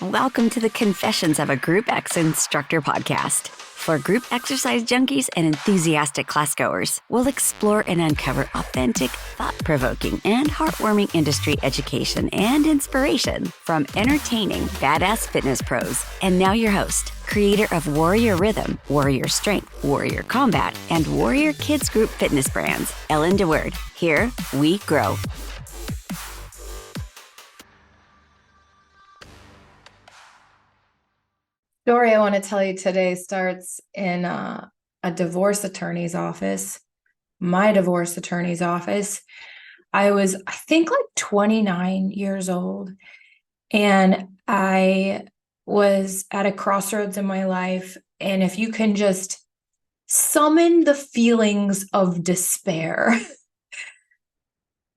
Welcome to the Confessions of a Group X Instructor podcast. For group exercise junkies and enthusiastic classgoers, we'll explore and uncover authentic, thought-provoking, and heartwarming industry education and inspiration from entertaining, badass fitness pros. And now your host, creator of Warrior Rhythm, Warrior Strength, Warrior Combat, and Warrior Kids Group fitness brands, Ellen DeWord. Here we grow. Story I want to tell you today starts in a divorce attorney's office, my divorce attorney's office. I was, I think, like 29 years old, and I was at a crossroads in my life. And if you can just summon the feelings of despair,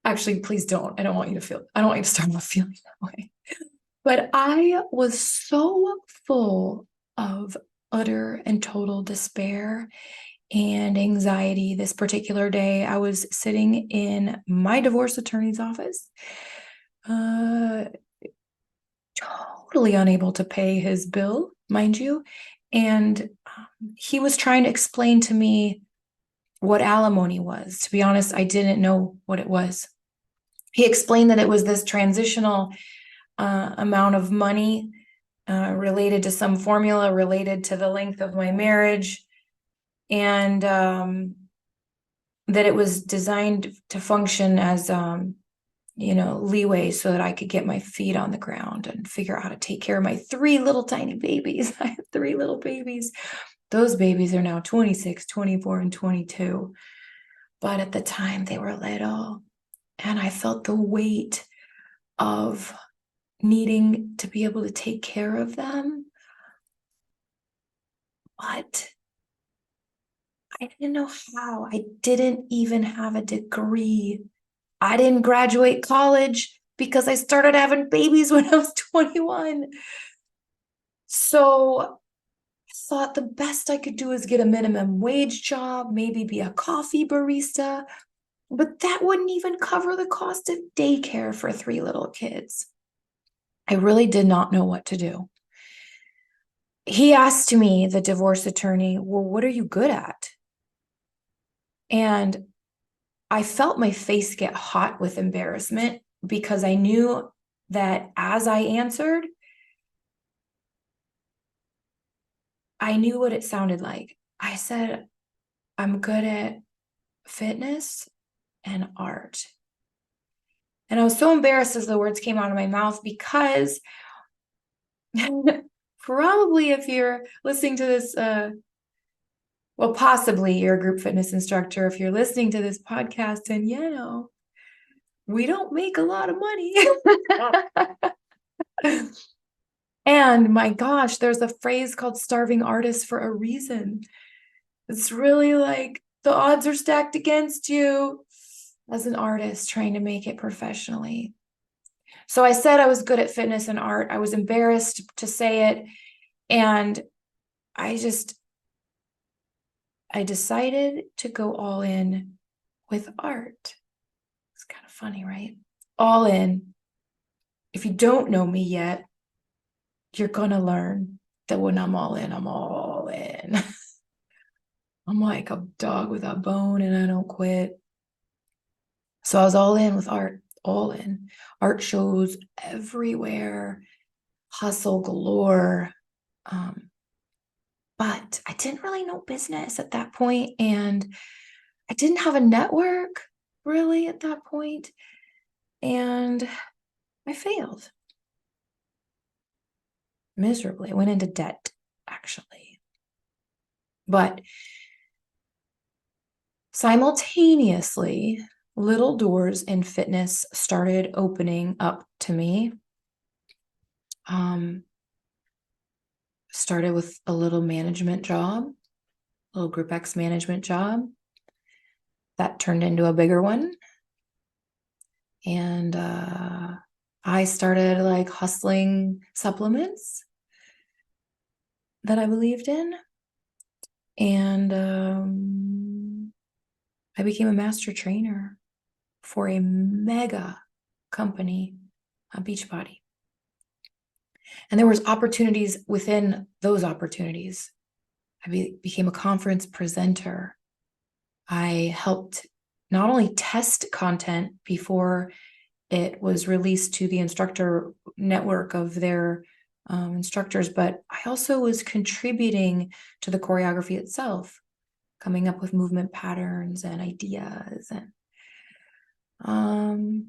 actually, please don't. I don't want you to start off feeling that way. But I was so full of utter and total despair and anxiety this particular day. I was sitting in my divorce attorney's office, totally unable to pay his bill, mind you. And he was trying to explain to me what alimony was. To be honest, I didn't know what it was. He explained that it was this transitional amount of money related to some formula related to the length of my marriage, and that it was designed to function as leeway so that I could get my feet on the ground and figure out how to take care of my three little tiny babies. I have three little babies. Those babies are now 26, 24, and 22. But at the time they were little, and I felt the weight of needing to be able to take care of them. But I didn't know how. I didn't even have a degree. I didn't graduate college because I started having babies when I was 21. So I thought the best I could do is get a minimum wage job, maybe be a coffee barista, but that wouldn't even cover the cost of daycare for three little kids. I really did not know what to do. He asked me, the divorce attorney, well, what are you good at? And I felt my face get hot with embarrassment because I knew that as I answered, I knew what it sounded like. I said, I'm good at fitness and art. And I was so embarrassed as the words came out of my mouth because probably if you're listening to this, possibly you're a group fitness instructor. If you're listening to this podcast, and we don't make a lot of money. And my gosh, there's a phrase called starving artist for a reason. It's really like the odds are stacked against you as an artist trying to make it professionally. So I said I was good at fitness and art. I was embarrassed to say it. And I decided to go all in with art. It's kind of funny, right? All in. If you don't know me yet, you're going to learn that when I'm all in, I'm all in. I'm like a dog with a bone and I don't quit. So I was all in with art, all in. Art shows everywhere, hustle galore. But I didn't really know business at that point, and I didn't have a network really at that point, and I failed miserably. I went into debt, actually. But simultaneously, little doors in fitness started opening up to me. Started with a little management job, a little Group X management job. That turned into a bigger one. And I started like hustling supplements that I believed in. And I became a master trainer for a mega company, Beachbody. And there was opportunities within those opportunities. I became a conference presenter. I helped not only test content before it was released to the instructor network of their instructors, but I also was contributing to the choreography itself, coming up with movement patterns and ideas. And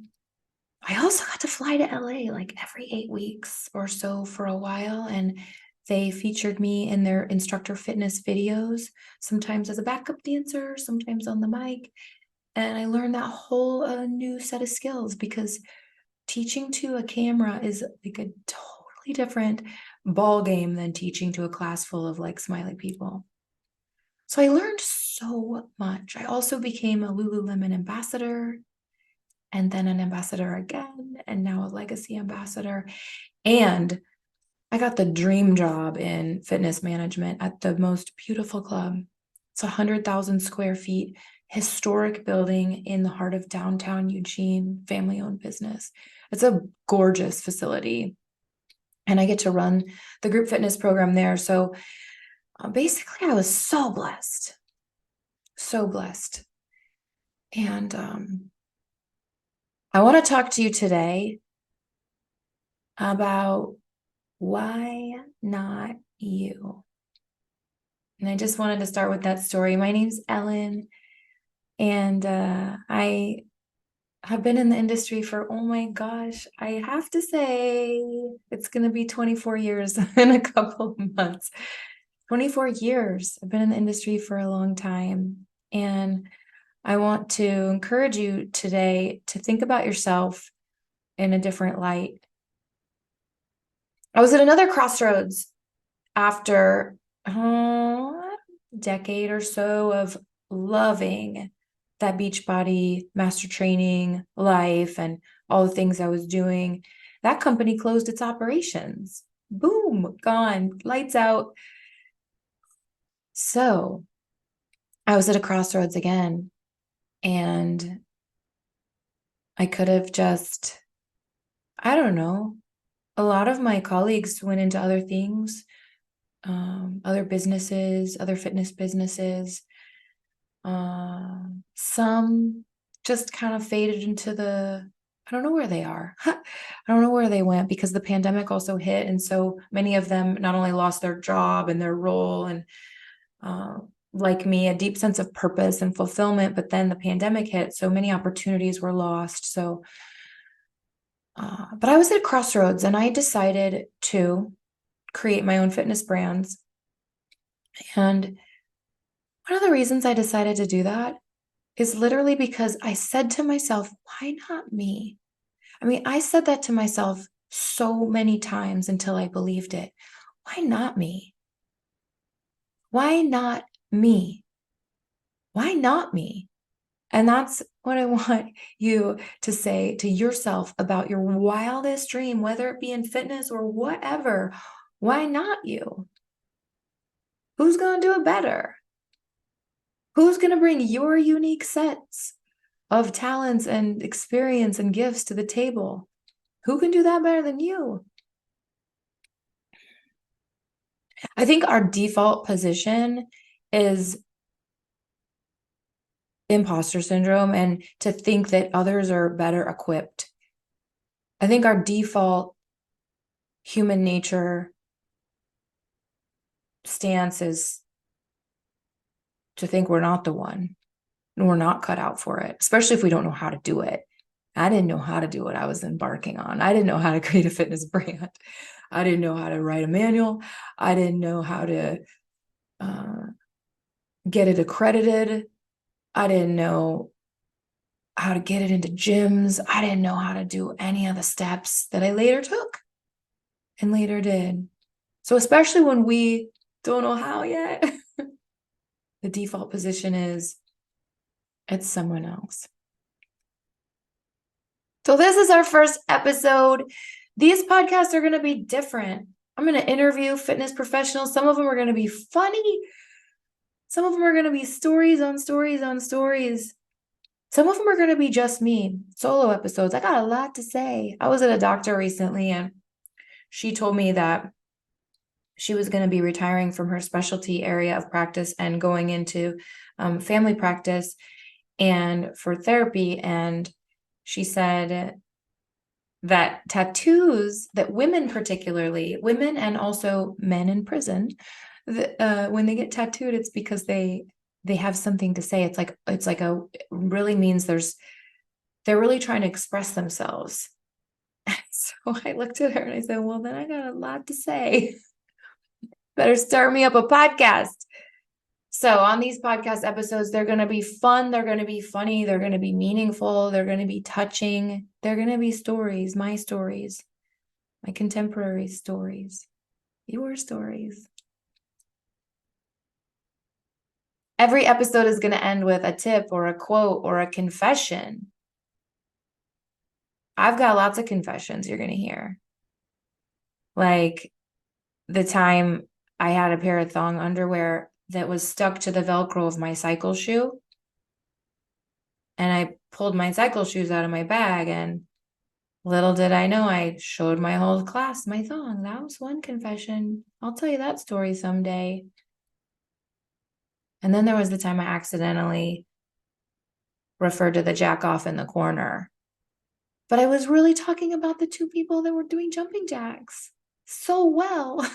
I also got to fly to LA like every 8 weeks or so for a while, and they featured me in their instructor fitness videos, sometimes as a backup dancer, sometimes on the mic. And I learned that whole new set of skills, because teaching to a camera is like a totally different ball game than teaching to a class full of like smiley people. So I learned so much. I also became a Lululemon ambassador, and then an ambassador again, and now a legacy ambassador. And I got the dream job in fitness management at the most beautiful club. It's 100,000 square feet, historic building in the heart of downtown Eugene, family-owned business. It's a gorgeous facility. And I get to run the group fitness program there. So basically, I was so blessed. So blessed. And I want to talk to you today about why not you? And I just wanted to start with that story. My name's Ellen, and I have been in the industry for, oh my gosh, I have to say it's going to be 24 years in a couple of months. 24 years. I've been in the industry for a long time. And I want to encourage you today to think about yourself in a different light. I was at another crossroads after a decade or so of loving that Beachbody master training life and all the things I was doing. That company closed its operations. Boom, gone, lights out. So I was at a crossroads again, and I could have just, I don't know, a lot of my colleagues went into other things, other businesses, other fitness businesses. Some just kind of faded into I don't know where they are. I don't know where they went, because the pandemic also hit. And so many of them not only lost their job and their role and like me, a deep sense of purpose and fulfillment, but then the pandemic hit, so many opportunities were lost. So, but I was at a crossroads, and I decided to create my own fitness brands. And one of the reasons I decided to do that is literally because I said to myself, why not me? I mean, I said that to myself so many times until I believed it. Why not me? Why not me? Why not me? And that's what I want you to say to yourself about your wildest dream, whether it be in fitness or whatever. Why not you? Who's going to do it better? Who's going to bring your unique sets of talents and experience and gifts to the table? Who can do that better than you? I think our default position is imposter syndrome, and to think that others are better equipped. I think our default human nature stance is to think we're not the one, and we're not cut out for it, especially if we don't know how to do it. I didn't know how to do what I was embarking on. I didn't know how to create a fitness brand. I didn't know how to write a manual. I didn't know how to get it accredited. I didn't know how to get it into gyms. I didn't know how to do any of the steps that I later took and later did. So especially when we don't know how yet, the default position is it's someone else. So this is our first episode. These podcasts are going to be different. I'm going to interview fitness professionals. Some of them are going to be funny. Some of them are going to be stories on stories on stories. Some of them are going to be just me, solo episodes. I got a lot to say. I was at a doctor recently, and she told me that she was going to be retiring from her specialty area of practice and going into family practice and for therapy. And she said that tattoos, that women, particularly women and also men in prison, when they get tattooed, it's because they have something to say. Really means they're really trying to express themselves. So I looked at her and I said, well, then I got a lot to say. Better start me up a podcast. So on these podcast episodes, they're going to be fun. They're going to be funny. They're going to be meaningful. They're going to be touching. They're going to be stories, my contemporary stories, your stories. Every episode is going to end with a tip or a quote or a confession. I've got lots of confessions you're going to hear. Like the time I had a pair of thong underwear that was stuck to the Velcro of my cycle shoe. And I pulled my cycle shoes out of my bag, and little did I know, I showed my whole class my thong. That was one confession. I'll tell you that story someday. And then there was the time I accidentally referred to the jack off in the corner. But I was really talking about the two people that were doing jumping jacks so well.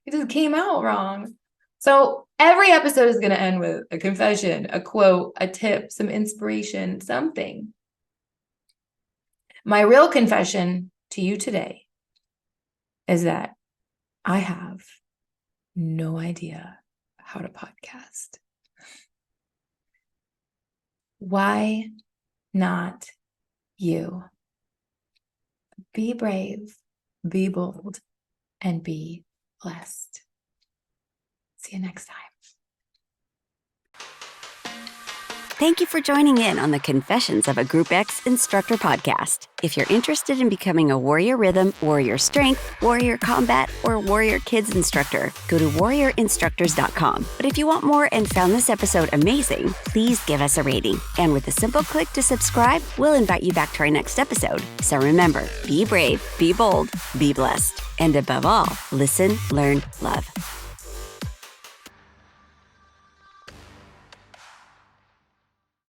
It just came out wrong. So every episode is going to end with a confession, a quote, a tip, some inspiration, something. My real confession to you today is that I have no idea how to podcast. Why not you? Be brave, be bold, and be blessed. See you next time. Thank you for joining in on the Confessions of a Group X Instructor podcast. If you're interested in becoming a Warrior Rhythm, Warrior Strength, Warrior Combat, or Warrior Kids instructor, go to warriorinstructors.com. But if you want more and found this episode amazing, please give us a rating. And with a simple click to subscribe, we'll invite you back to our next episode. So remember, be brave, be bold, be blessed. And above all, listen, learn, love.